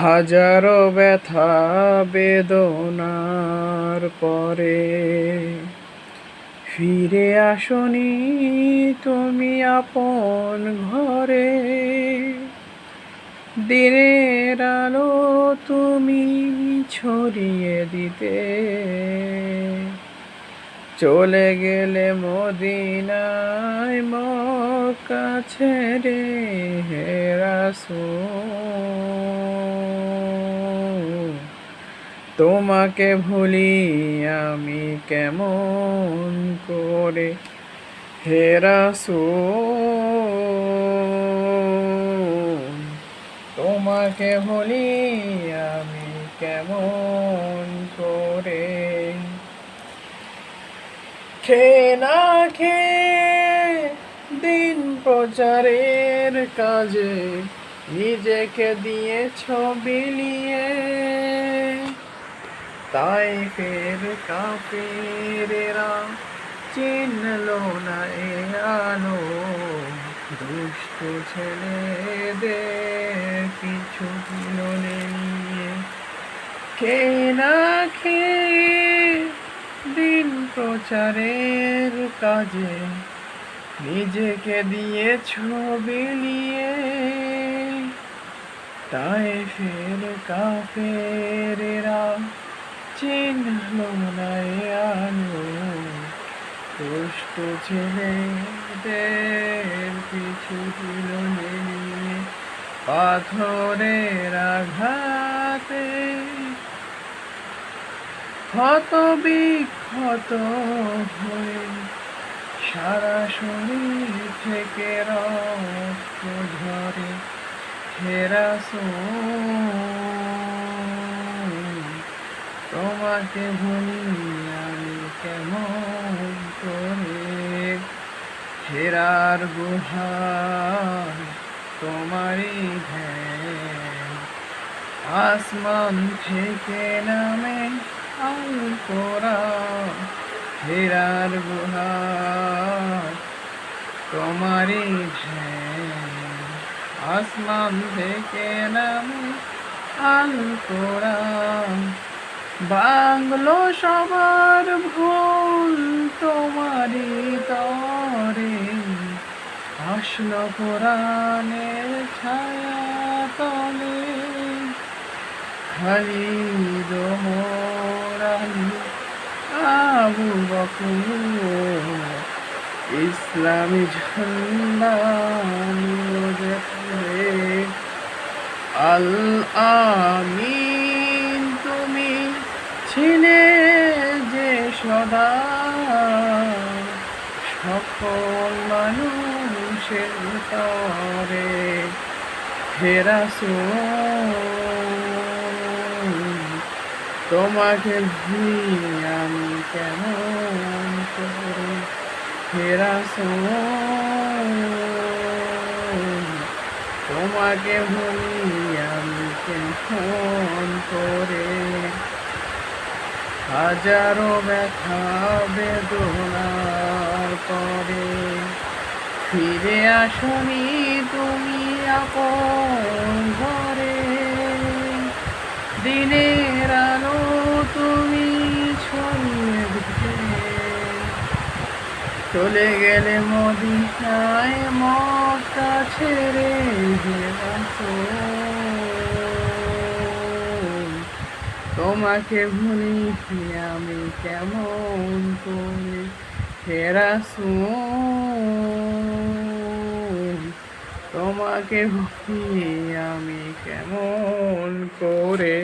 হাজারো ব্যথা বেদনার পরে ফিরে আসনি তুমি আপন ঘরে। দিনের আলো তুমি ছড়িয়ে দিতে চলে গেলে মদিনায় মক্কা ছেড়ে হে রাসূল। তোমাকে ভুলি আমি কেমন করে হে রাসূল। তোমাকে ভুলি আমি কেমন করে। খেয়ে না খেয়ে দিন প্রচারের কাজে নিজেকে দিয়েছ বিলিয়ে। তাই ফের কাফেরেরা চিনল না এ আলো। দুষ্ট ছেলেদের কিছু দিল নিয়ে। খেয়ে না খেয়ে দিন প্রচারের কাজে নিজেকে দিয়েছ বিলিয়ে। তাই ফের কাফেরেরা চিনল না এ আলো। দুষ্ট ছেলেদের কিছু দিল নিয়ে। পাথরের আঘাতে ক্ষত বিক্ষত হয়ে সারা শরীর থেকে রক্ত ঝরে হে রাসূল। তোমাকে ভুলি আমি কেমন করে। হেরার গুহায় তোমারই ধ্যান আসমান থেকে নামে আল কোরআন। হেরার গুহায় তোমারই ধ্যান আসমান থেকে নামে আল কোরআন। বাংলো সবার ভুল তোমারই তরে আসলো কোরআনের ছায়া তলে। খালিদ ওমর আলী আবু বকর ইসলামী ঝান্ডা নিয়ে আল আমিন তুমি ছিলে যে সদা সকল মানুষের তরে হে রাসূল। তোমাকে ভুলি আমি কেমন করে হে রাসূল। তোমাকে ভুলি আমি কেমন করে। হাজারো ব্যথা বেদনার পরে ফিরে আসনি তুমি আপন ঘরে। দিনের আলো তুমি ছড়িয়ে দিতে চলে গেলে মদিনায় মক্কা ছেড়ে হে রাসূল। তোমাকে ভুলি আমি কেমন করে হে রাসূল। তোমাকে ভুলি আমি কেমন করে।